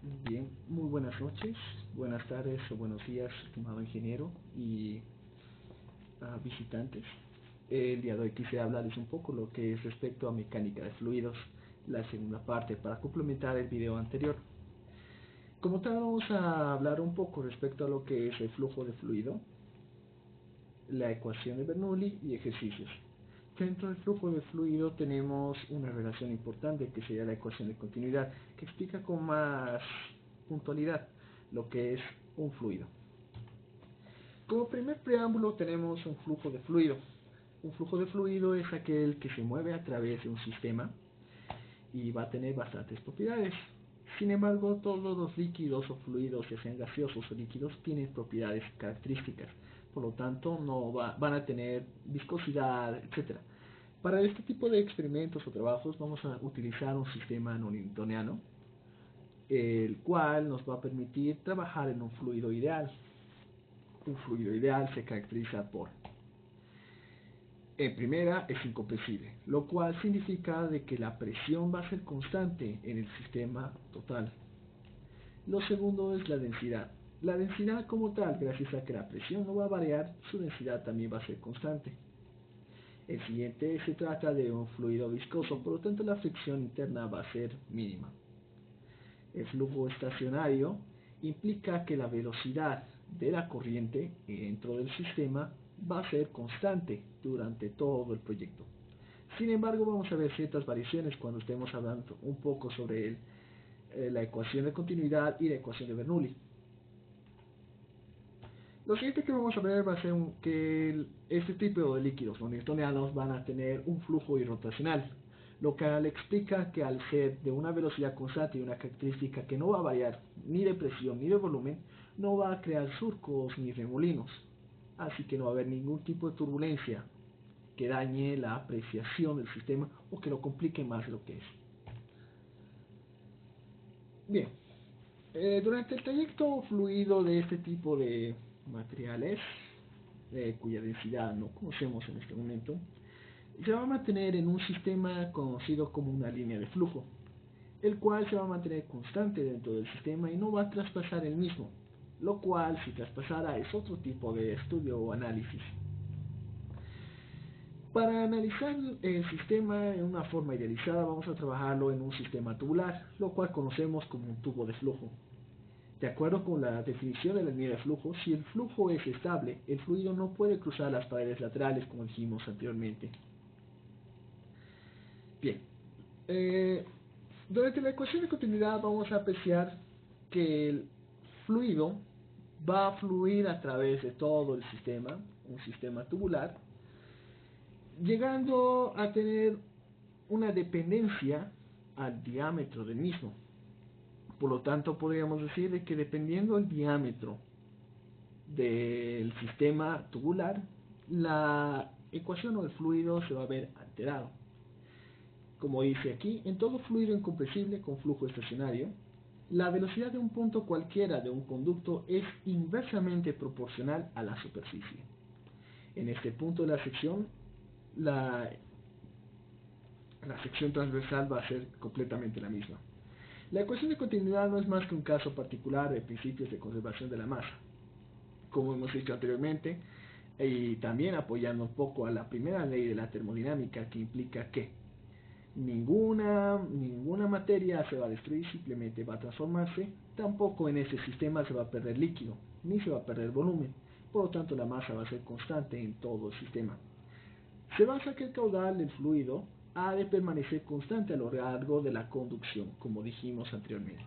Bien, muy buenas noches, buenas tardes o buenos días, estimado ingeniero y visitantes. El día de hoy quise hablarles un poco lo que es respecto a mecánica de fluidos, la segunda parte, para complementar el video anterior. Como tal, vamos a hablar un poco respecto a lo que es el flujo de fluido, la ecuación de Bernoulli y ejercicios. Dentro del flujo de fluido tenemos una relación importante que sería la ecuación de continuidad, que explica con más puntualidad lo que es un fluido. Como primer preámbulo tenemos un flujo de fluido. Un flujo de fluido es aquel que se mueve a través de un sistema y va a tener bastantes propiedades. Sin embargo, todos los líquidos o fluidos, ya sean gaseosos o líquidos, tienen propiedades características. Por lo tanto, van a tener viscosidad, etc. Para este tipo de experimentos o trabajos vamos a utilizar un sistema no newtoniano, el cual nos va a permitir trabajar en un fluido ideal. Un fluido ideal se caracteriza por, en primera, es incompresible, lo cual significa de que la presión va a ser constante en el sistema total. Lo segundo es la densidad. La densidad como tal, gracias a que la presión no va a variar, su densidad también va a ser constante. El siguiente se trata de un fluido viscoso, por lo tanto la fricción interna va a ser mínima. El flujo estacionario implica que la velocidad de la corriente dentro del sistema va a ser constante durante todo el proyecto. Sin embargo, vamos a ver ciertas variaciones cuando estemos hablando un poco sobre la ecuación de continuidad y la ecuación de Bernoulli. Lo siguiente que vamos a ver va a ser que este tipo de líquidos no newtonianos van a tener un flujo irrotacional, lo que le explica que al ser de una velocidad constante y una característica que no va a variar ni de presión ni de volumen, no va a crear surcos ni remolinos, así que no va a haber ningún tipo de turbulencia que dañe la apreciación del sistema o que lo complique más de lo que es. Bien, durante el trayecto fluido de este tipo de materiales, cuya densidad no conocemos en este momento, se va a mantener en un sistema conocido como una línea de flujo, el cual se va a mantener constante dentro del sistema y no va a traspasar el mismo, lo cual si traspasara es otro tipo de estudio o análisis. Para analizar el sistema en una forma idealizada vamos a trabajarlo en un sistema tubular, lo cual conocemos como un tubo de flujo. De acuerdo con la definición de la línea de flujo, si el flujo es estable, el fluido no puede cruzar las paredes laterales como dijimos anteriormente. Bien, eh, durante la ecuación de continuidad vamos a apreciar que el fluido va a fluir a través de todo el sistema, un sistema tubular, llegando a tener una dependencia al diámetro del mismo. Por lo tanto, podríamos decir de que dependiendo del diámetro del sistema tubular, la ecuación del fluido se va a ver alterado. Como dice aquí, en todo fluido incompresible con flujo estacionario, la velocidad de un punto cualquiera de un conducto es inversamente proporcional a la superficie. En este punto de la sección, la sección transversal va a ser completamente la misma. La ecuación de continuidad no es más que un caso particular de principios de conservación de la masa. Como hemos dicho anteriormente, y también apoyando un poco a la primera ley de la termodinámica, que implica que ninguna materia se va a destruir, simplemente va a transformarse. Tampoco en ese sistema se va a perder líquido, ni se va a perder volumen. Por lo tanto, la masa va a ser constante en todo el sistema. Se basa que el caudal del fluido ha de permanecer constante a lo largo de la conducción, como dijimos anteriormente.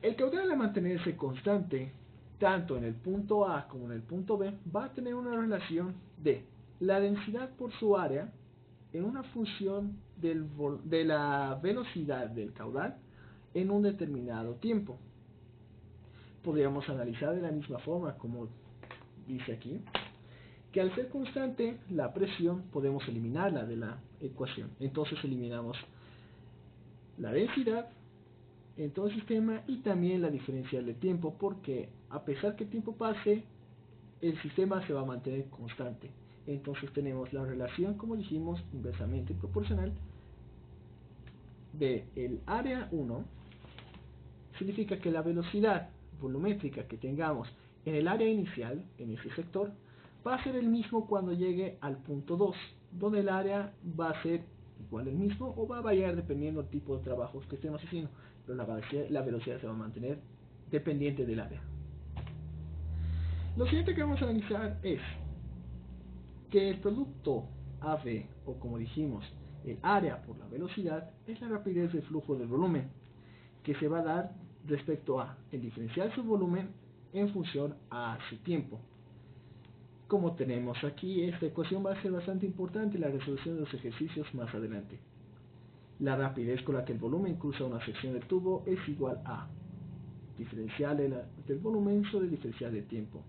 El caudal al mantenerse constante, tanto en el punto A como en el punto B, va a tener una relación de la densidad por su área en una función de la velocidad del caudal en un determinado tiempo. Podríamos analizar de la misma forma, como dice aquí, que al ser constante la presión podemos eliminarla de la ecuación. Entonces eliminamos la densidad en todo el sistema y también la diferencial de tiempo, porque a pesar que el tiempo pase, el sistema se va a mantener constante. Entonces tenemos la relación, como dijimos, inversamente proporcional de el área 1 significa que la velocidad volumétrica que tengamos en el área inicial, en ese sector, va a ser el mismo cuando llegue al punto 2, donde el área va a ser igual el mismo o va a variar dependiendo del tipo de trabajos que estemos haciendo, pero la velocidad se va a mantener dependiente del área. Lo siguiente que vamos a analizar es que el producto AB, o como dijimos, el área por la velocidad, es la rapidez de flujo del volumen, que se va a dar respecto a el diferencial su volumen en función a su tiempo. Como tenemos aquí, esta ecuación va a ser bastante importante en la resolución de los ejercicios más adelante. La rapidez con la que el volumen cruza una sección de tubo es igual a diferencial del volumen sobre diferencial de tiempo.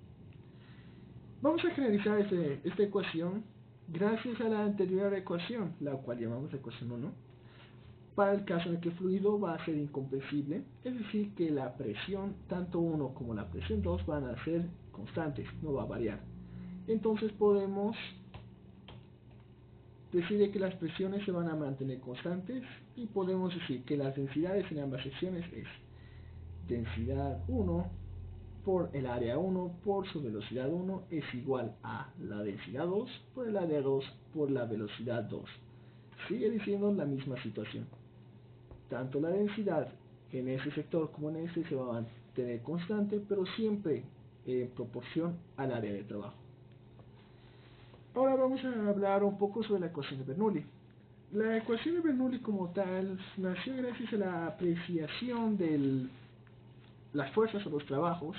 Vamos a generalizar esta ecuación gracias a la anterior ecuación, la cual llamamos ecuación 1, para el caso en el que el fluido va a ser incompresible, es decir, que la presión tanto 1 como la presión 2 van a ser constantes, no va a variar. Entonces podemos decir que las presiones se van a mantener constantes y podemos decir que las densidades en ambas secciones es densidad 1 por el área 1 por su velocidad 1 es igual a la densidad 2 por el área 2 por la velocidad 2. Sigue diciendo la misma situación. Tanto la densidad en ese sector como en ese se va a mantener constante, pero siempre en proporción al área de trabajo. Ahora vamos a hablar un poco sobre la ecuación de Bernoulli. La ecuación de Bernoulli como tal nació gracias a la apreciación de las fuerzas o los trabajos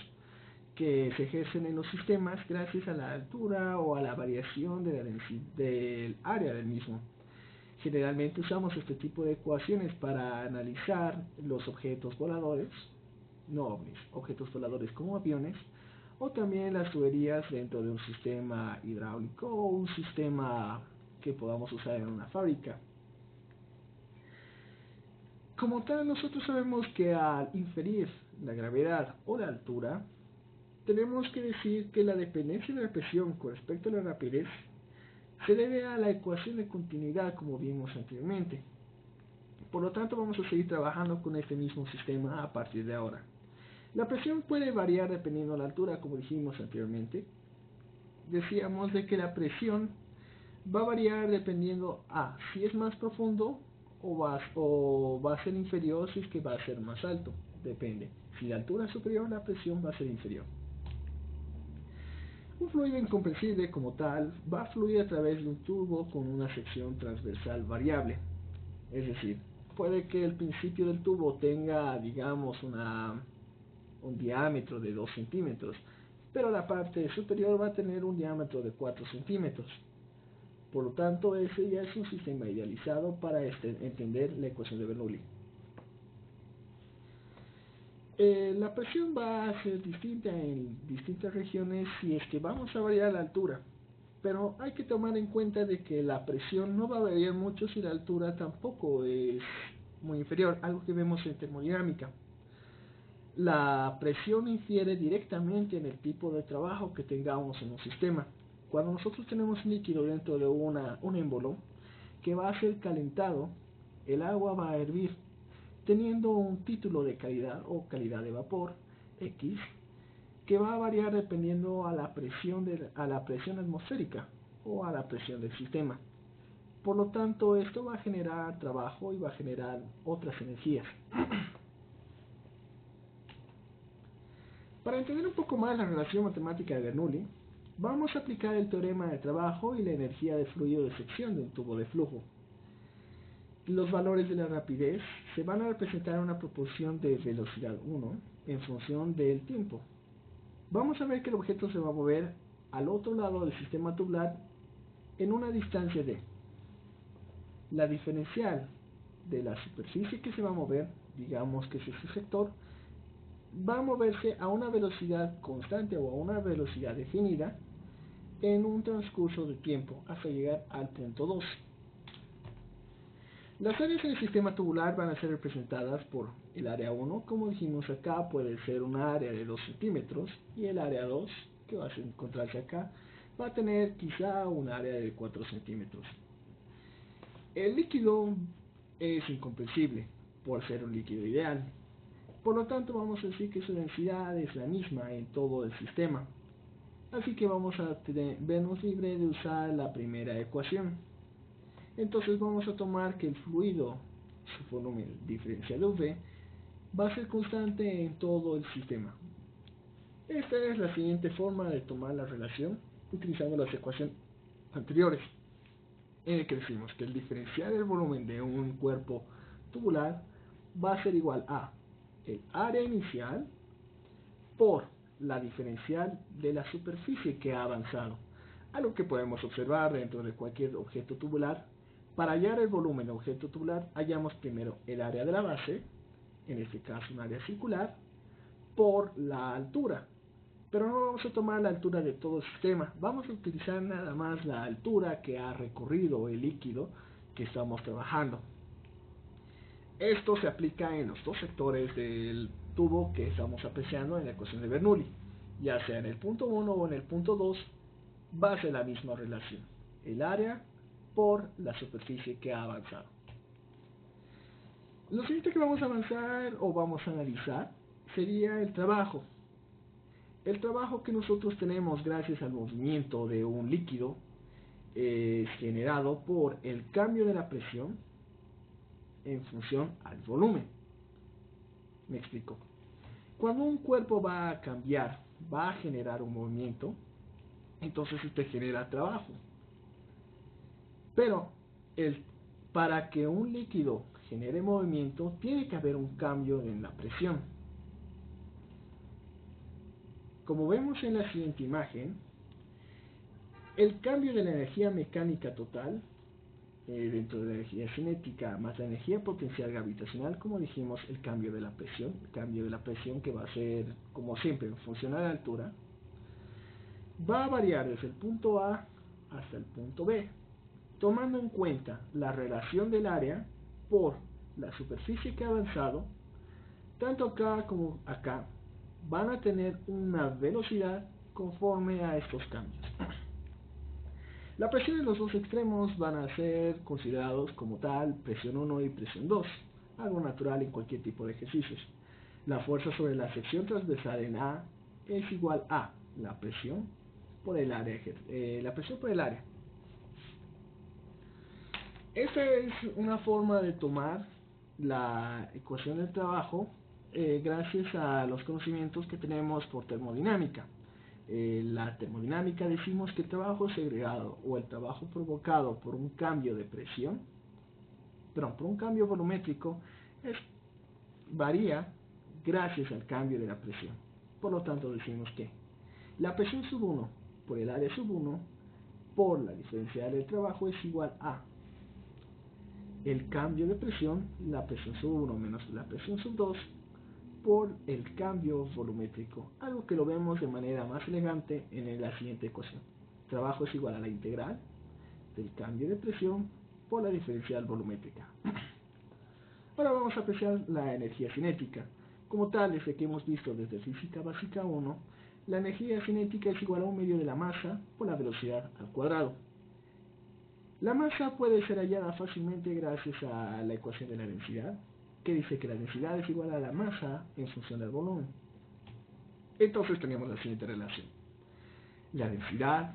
que se ejercen en los sistemas gracias a la altura o a la variación de del área del mismo. Generalmente usamos este tipo de ecuaciones para analizar los objetos voladores, no ovnis, objetos voladores como aviones, o también las tuberías dentro de un sistema hidráulico o un sistema que podamos usar en una fábrica. Como tal, nosotros sabemos que al inferir la gravedad o la altura, tenemos que decir que la dependencia de la presión con respecto a la rapidez se debe a la ecuación de continuidad como vimos anteriormente. Por lo tanto, vamos a seguir trabajando con este mismo sistema a partir de ahora. La presión puede variar dependiendo de la altura, como dijimos anteriormente. Decíamos de que la presión va a variar dependiendo a si es más profundo o va a ser inferior si es que va a ser más alto. Depende. Si la altura es superior, la presión va a ser inferior. Un fluido incompresible como tal va a fluir a través de un tubo con una sección transversal variable. Es decir, puede que el principio del tubo tenga, digamos, un diámetro de 2 centímetros, pero la parte superior va a tener un diámetro de 4 centímetros. Por lo tanto, ese ya es un sistema idealizado para entender la ecuación de Bernoulli. La presión va a ser distinta en distintas regiones si es que vamos a variar la altura, pero hay que tomar en cuenta de que la presión no va a variar mucho si la altura tampoco es muy inferior, algo que vemos en termodinámica. La presión infiere directamente en el tipo de trabajo que tengamos en un sistema. Cuando nosotros tenemos un líquido dentro de un émbolo que va a ser calentado, el agua va a hervir, teniendo un título de calidad o calidad de vapor X, que va a variar dependiendo a la presión atmosférica o a la presión del sistema. Por lo tanto, esto va a generar trabajo y va a generar otras energías. Para entender un poco más la relación matemática de Bernoulli, vamos a aplicar el teorema de trabajo y la energía de fluido de sección de un tubo de flujo. Los valores de la rapidez se van a representar en una proporción de velocidad 1 en función del tiempo. Vamos a ver que el objeto se va a mover al otro lado del sistema tubular en una distancia de la diferencial de la superficie que se va a mover, digamos que es ese sector, va a moverse a una velocidad constante o a una velocidad definida en un transcurso de tiempo hasta llegar al punto 2. Las áreas en el sistema tubular van a ser representadas por el área 1, como dijimos acá, puede ser un área de 2 centímetros, y el área 2, que va a encontrarse acá, va a tener quizá un área de 4 centímetros. El líquido es incompresible por ser un líquido ideal. Por lo tanto, vamos a decir que su densidad es la misma en todo el sistema. Así que vamos a vernos libre de usar la primera ecuación. Entonces vamos a tomar que el fluido, su volumen diferencial de V, va a ser constante en todo el sistema. Esta es la siguiente forma de tomar la relación utilizando las ecuaciones anteriores, en el que decimos que el diferencial del volumen de un cuerpo tubular va a ser igual a el área inicial por la diferencial de la superficie que ha avanzado, algo que podemos observar dentro de cualquier objeto tubular. Para hallar el volumen de objeto tubular, hallamos primero el área de la base, en este caso un área circular, por la altura. Pero no vamos a tomar la altura de todo el sistema, vamos a utilizar nada más la altura que ha recorrido el líquido que estamos trabajando. Esto se aplica en los dos sectores del tubo que estamos apreciando en la ecuación de Bernoulli, ya sea en el punto 1 o en el punto 2, va a ser la misma relación, el área por la superficie que ha avanzado. Lo siguiente que vamos a avanzar o vamos a analizar sería el trabajo. El trabajo que nosotros tenemos gracias al movimiento de un líquido es generado por el cambio de la presión en función al volumen. Me explico. Cuando un cuerpo va a cambiar, va a generar un movimiento, entonces este genera trabajo. Pero para que un líquido genere movimiento, tiene que haber un cambio en la presión. Como vemos en la siguiente imagen, el cambio de la energía mecánica total dentro de la energía cinética más la energía potencial gravitacional, como dijimos, el cambio de la presión que va a ser, como siempre, en función a la altura, va a variar desde el punto A hasta el punto B, tomando en cuenta la relación del área por la superficie que ha avanzado. Tanto acá como acá van a tener una velocidad conforme a estos cambios. La presión en los dos extremos van a ser considerados como tal presión 1 y presión 2, algo natural en cualquier tipo de ejercicios. La fuerza sobre la sección transversal en A es igual a la presión por el área. Esta es una forma de tomar la ecuación del trabajo gracias a los conocimientos que tenemos por termodinámica. La termodinámica decimos que el trabajo segregado o el trabajo provocado por un cambio de presión, por un cambio volumétrico, varía gracias al cambio de la presión. Por lo tanto decimos que la presión sub 1 por el área sub 1 por la diferencial del trabajo es igual a el cambio de presión, la presión sub 1 menos la presión sub 2 por el cambio volumétrico, algo que lo vemos de manera más elegante en la siguiente ecuación. Trabajo es igual a la integral del cambio de presión por la diferencial volumétrica. Ahora vamos a apreciar la energía cinética. Como tal, desde que hemos visto desde Física Básica 1, la energía cinética es igual a 1/2 de la masa por la velocidad al cuadrado. La masa puede ser hallada fácilmente gracias a la ecuación de la densidad, que dice que la densidad es igual a la masa en función del volumen. Entonces tenemos la siguiente relación. La densidad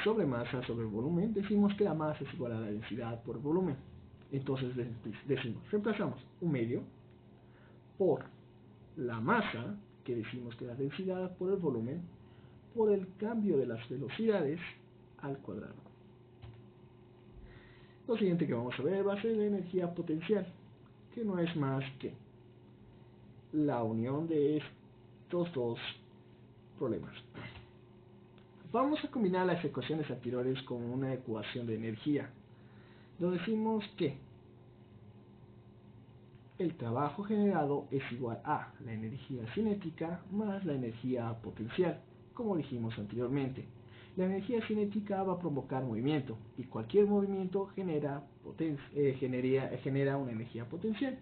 sobre masa sobre volumen, decimos que la masa es igual a la densidad por volumen. Entonces decimos, reemplazamos 1/2 por la masa, que decimos que es la densidad por el volumen, por el cambio de las velocidades al cuadrado. Lo siguiente que vamos a ver va a ser la energía potencial, que no es más que la unión de estos dos problemas. Vamos a combinar las ecuaciones anteriores con una ecuación de energía, donde decimos que el trabajo generado es igual a la energía cinética más la energía potencial, como dijimos anteriormente. La energía cinética va a provocar movimiento, y cualquier movimiento genera una energía potencial.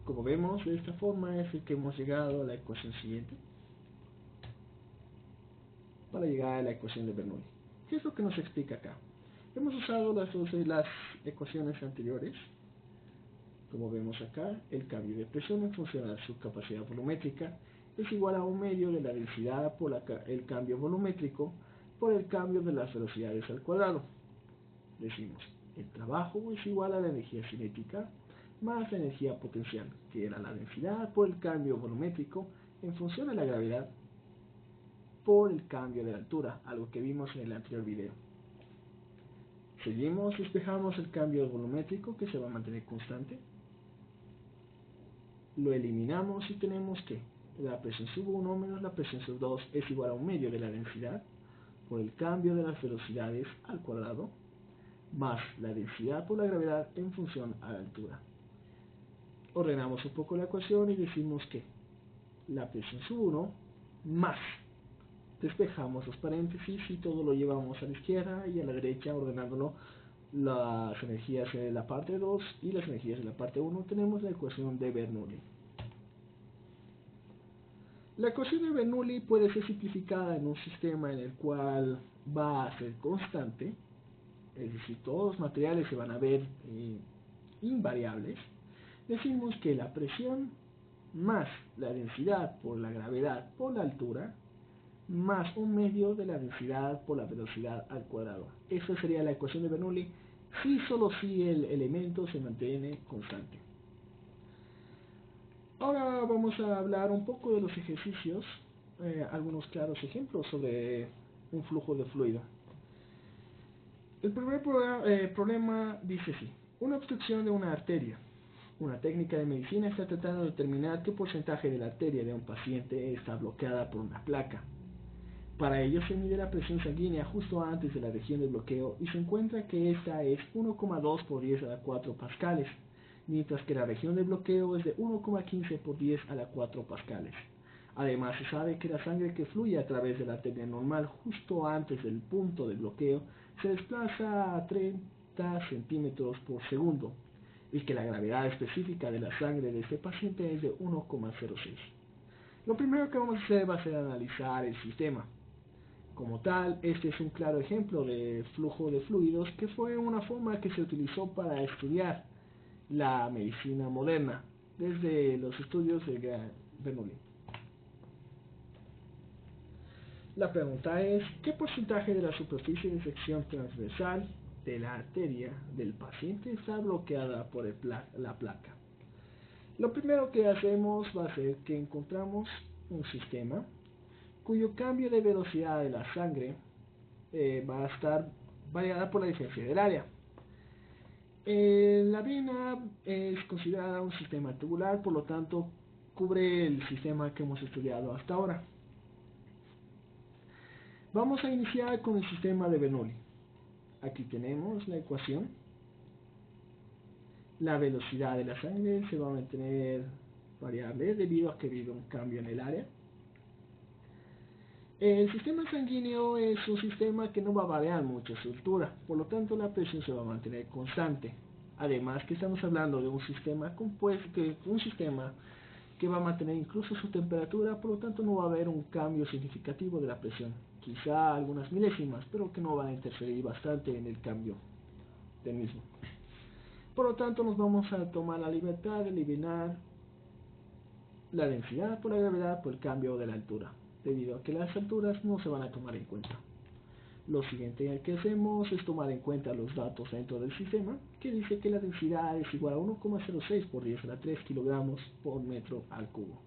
Como vemos, de esta forma es el que hemos llegado a la ecuación siguiente, para llegar a la ecuación de Bernoulli. ¿Qué es lo que nos explica acá? Hemos usado las ecuaciones anteriores Como vemos acá, el cambio de presión en función a su capacidad volumétrica es igual a 1/2 de la densidad por el cambio volumétrico por el cambio de las velocidades al cuadrado. Decimos, el trabajo es igual a la energía cinética más la energía potencial, que era la densidad por el cambio volumétrico en función de la gravedad por el cambio de la altura, algo que vimos en el anterior video. Seguimos, despejamos el cambio volumétrico que se va a mantener constante. Lo eliminamos y tenemos que la presión sub 1 menos la presión sub 2 es igual a 1/2 de la densidad por el cambio de las velocidades al cuadrado más la densidad por la gravedad en función a la altura. Ordenamos un poco la ecuación y decimos que la presión sub 1 más, despejamos los paréntesis y todo lo llevamos a la izquierda y a la derecha ordenándolo las energías en la parte 2 y las energías en la parte 1. Tenemos la ecuación de Bernoulli. La ecuación de Bernoulli puede ser simplificada en un sistema en el cual va a ser constante, es decir, todos los materiales se van a ver invariables. Decimos que la presión más la densidad por la gravedad por la altura más 1/2 de la densidad por la velocidad al cuadrado. Esa sería la ecuación de Bernoulli si solo si el elemento se mantiene constante. Ahora vamos a hablar un poco de los ejercicios, algunos claros ejemplos sobre un flujo de fluido. El primer problema dice así: una obstrucción de una arteria. Una técnica de medicina está tratando de determinar qué porcentaje de la arteria de un paciente está bloqueada por una placa. Para ello se mide la presión sanguínea justo antes de la región de bloqueo y se encuentra que esta es 1,2 por 10 a la 4 pascales, mientras que la región de bloqueo es de 1,15 por 10 a la 4 pascales. Además se sabe que la sangre que fluye a través de la arteria normal justo antes del punto de bloqueo se desplaza a 30 centímetros por segundo y que la gravedad específica de la sangre de este paciente es de 1,06. Lo primero que vamos a hacer va a ser analizar el sistema. Como tal, este es un claro ejemplo de flujo de fluidos que fue una forma que se utilizó para estudiar la medicina moderna desde los estudios de Bernoulli. La pregunta es, ¿qué porcentaje de la superficie de sección transversal de la arteria del paciente está bloqueada por la placa? Lo primero que hacemos va a ser que encontramos un sistema cuyo cambio de velocidad de la sangre va a estar variada por la diferencia del área. La vena es considerada un sistema tubular, por lo tanto cubre el sistema que hemos estudiado hasta ahora. Vamos a iniciar con el sistema de Bernoulli. Aquí tenemos la ecuación. La velocidad de la sangre se va a mantener variable debido a que ha habido un cambio en el área. El sistema sanguíneo es un sistema que no va a variar mucho su altura, por lo tanto la presión se va a mantener constante. Además que estamos hablando de un sistema compuesto, un sistema que va a mantener incluso su temperatura, por lo tanto no va a haber un cambio significativo de la presión, quizá algunas milésimas, pero que no van a interferir bastante en el cambio del mismo. Por lo tanto nos vamos a tomar la libertad de eliminar la densidad por la gravedad por el cambio de la altura, debido a que las alturas no se van a tomar en cuenta. Lo siguiente que hacemos es tomar en cuenta los datos dentro del sistema, que dice que la densidad es igual a 1,06 por 10 a la 3 kilogramos por metro al cubo.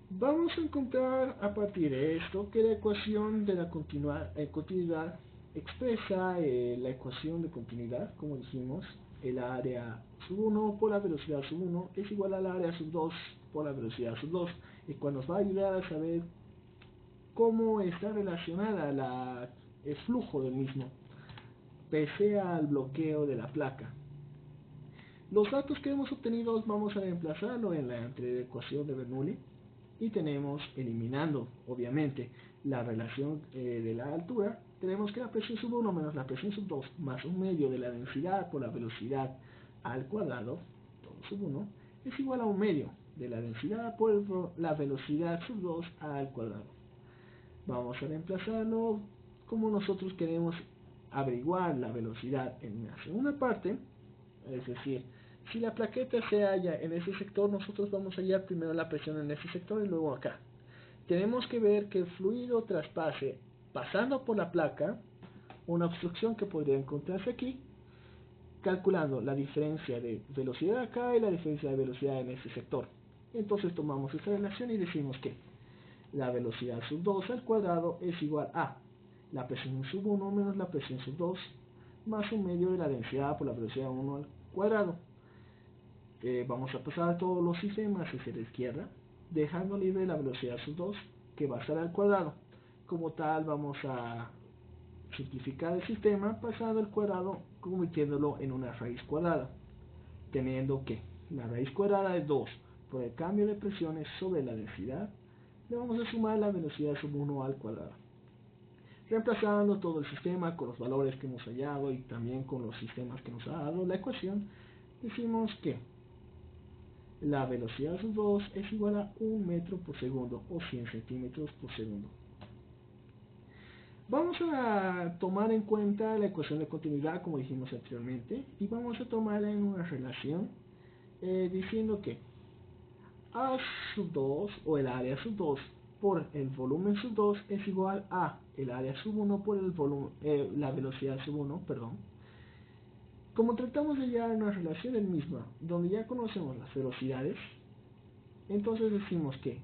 Vamos a encontrar a partir de esto que la ecuación de la continuidad expresa la ecuación de continuidad, como dijimos, el área sub 1 por la velocidad sub 1 es igual al área sub 2 por la velocidad sub 2, y cual nos va a ayudar a saber cómo está relacionada el flujo del mismo, pese al bloqueo de la placa. Los datos que hemos obtenido vamos a reemplazarlo en la anterior ecuación de Bernoulli y tenemos, eliminando obviamente la relación de la altura, tenemos que la presión sub 1 menos la presión sub 2 más 1/2 de la densidad por la velocidad al cuadrado, todo sub 1, es igual a 1/2 de la densidad por la velocidad sub 2 al cuadrado. Vamos a reemplazarlo como nosotros queremos averiguar la velocidad en la segunda parte, es decir, Si la plaqueta se halla en ese sector, nosotros vamos a hallar primero la presión en ese sector y luego acá. Tenemos que ver que el fluido traspase pasando por la placa una obstrucción que podría encontrarse aquí, calculando la diferencia de velocidad acá y la diferencia de velocidad en ese sector. Entonces tomamos esta relación y decimos que la velocidad sub 2 al cuadrado es igual a la presión sub 1 menos la presión sub 2 más un medio de la densidad por la velocidad 1 al cuadrado. Vamos a pasar todos los sistemas hacia la izquierda, dejando libre la velocidad sub 2 que va a estar al cuadrado. Como tal, vamos a simplificar el sistema pasando el cuadrado, convirtiéndolo en una raíz cuadrada, teniendo que la raíz cuadrada de 2 por el cambio de presiones sobre la densidad, le vamos a sumar la velocidad sub 1 al cuadrado. Reemplazando todo el sistema con los valores que hemos hallado y también con los sistemas que nos ha dado la ecuación, decimos que la velocidad sub 2 es igual a 1 metro por segundo o 100 centímetros por segundo. Vamos a tomar en cuenta la ecuación de continuidad como dijimos anteriormente y vamos a tomarla en una relación diciendo que A sub 2 o el área sub 2 por el volumen sub 2 es igual a el área sub 1 por el volumen, la velocidad sub 1, perdón. Como tratamos de hallar una relación del misma, donde ya conocemos las velocidades, entonces decimos que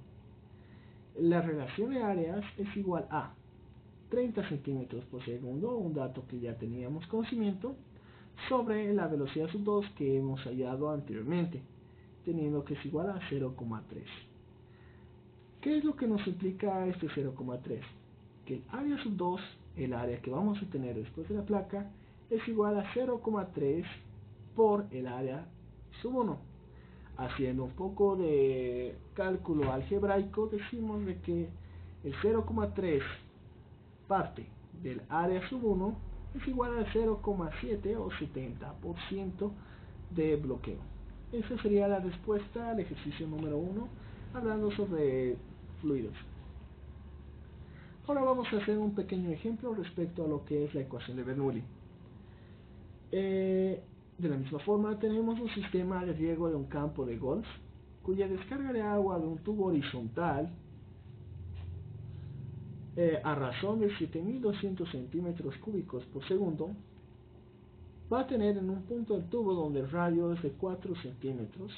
la relación de áreas es igual a 30 centímetros por segundo, un dato que ya teníamos conocimiento, sobre la velocidad sub 2 que hemos hallado anteriormente, teniendo que es igual a 0,3. ¿Qué es lo que nos implica este 0,3? Que el área sub 2, el área que vamos a tener después de la placa, es igual a 0,3 por el área sub 1. Haciendo un poco de cálculo algebraico, decimos de que el 0,3 parte del área sub 1 es igual al 0,7 o 70% de bloqueo. Esa sería la respuesta al ejercicio número 1, hablando sobre fluidos. Ahora vamos a hacer un pequeño ejemplo respecto a lo que es la ecuación de Bernoulli. De la misma forma, tenemos un sistema de riego de un campo de golf, cuya descarga de agua de un tubo horizontal a razón de 7.200 centímetros cúbicos por segundo, va a tener en un punto del tubo donde el radio es de 4 centímetros,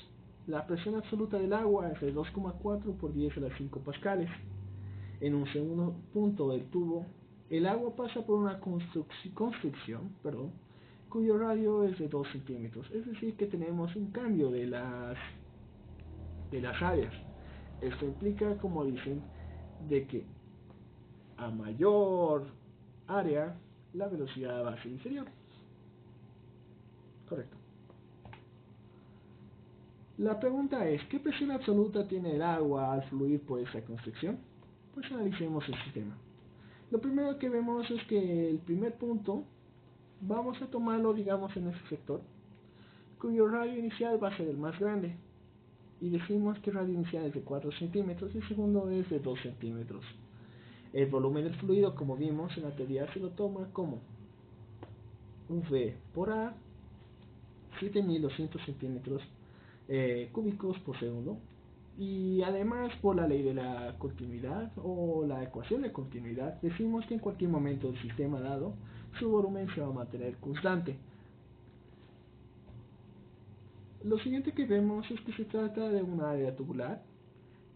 la presión absoluta del agua es de 2,4 por 10 a la 5 pascales. En un segundo punto del tubo, el agua pasa por una construcción, cuyo radio es de 2 centímetros. Es decir, que tenemos un cambio de las áreas. Esto implica, como dicen, de que a mayor área, la velocidad va a ser inferior. Correcto. La pregunta es, ¿qué presión absoluta tiene el agua al fluir por esa construcción? Pues analicemos el sistema. Lo primero que vemos es que el primer punto, vamos a tomarlo, digamos, en ese sector, cuyo radio inicial va a ser el más grande. Y decimos que el radio inicial es de 4 centímetros y el segundo es de 2 centímetros. El volumen del fluido, como vimos en la teoría, se lo toma como V por A, 7.200 centímetros cúbicos por segundo, y además por la ley de la continuidad o la ecuación de continuidad decimos que en cualquier momento del sistema dado su volumen se va a mantener constante. Lo siguiente que vemos es que se trata de un área tubular,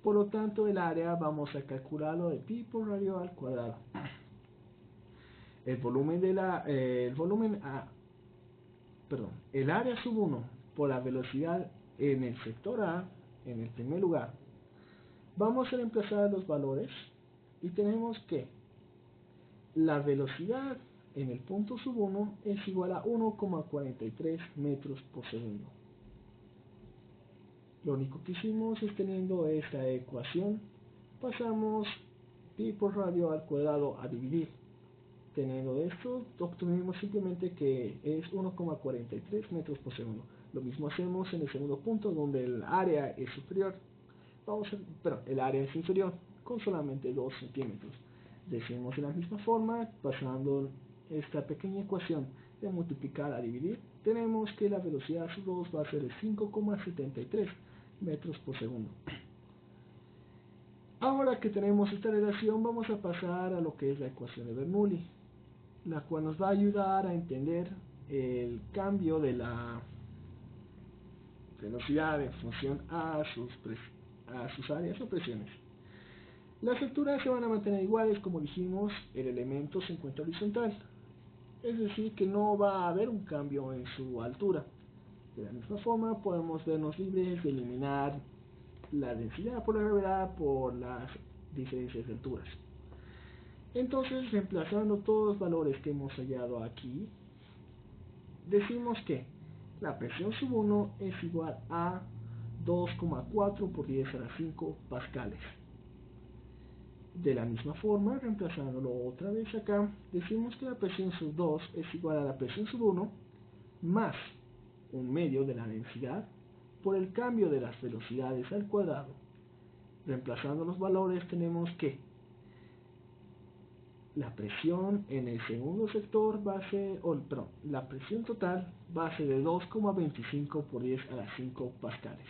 por lo tanto el área vamos a calcularlo de pi por radio al cuadrado. El volumen de el área sub 1 por la velocidad en el sector A, en el primer lugar, vamos a reemplazar los valores y tenemos que la velocidad en el punto sub 1 es igual a 1,43 metros por segundo. Lo único que hicimos es, teniendo esta ecuación, pasamos pi por radio al cuadrado a dividir. Teniendo esto, obtuvimos simplemente que es 1,43 metros por segundo. Lo mismo hacemos en el segundo punto, donde el área es superior. El área es inferior, con solamente 2 centímetros. Decimos de la misma forma, pasando esta pequeña ecuación de multiplicar a dividir, tenemos que la velocidad sub 2 va a ser de 5,73 metros por segundo. Ahora que tenemos esta relación, vamos a pasar a lo que es la ecuación de Bernoulli, la cual nos va a ayudar a entender el cambio de la velocidad en función a sus áreas o presiones. Las alturas se van a mantener iguales, como dijimos, el elemento se encuentra horizontal, es decir, que no va a haber un cambio en su altura. De la misma forma, podemos vernos libres de eliminar la densidad por la gravedad por las diferencias de alturas. Entonces, reemplazando todos los valores que hemos hallado aquí, decimos que la presión sub 1 es igual a 2,4 por 10 a la 5 pascales. De la misma forma, reemplazándolo otra vez acá, decimos que la presión sub 2 es igual a la presión sub 1 más un medio de la densidad por el cambio de las velocidades al cuadrado. Reemplazando los valores tenemos que la presión en el segundo sector va a ser, la presión total va a ser de 2,25 por 10 a la 5 pascales.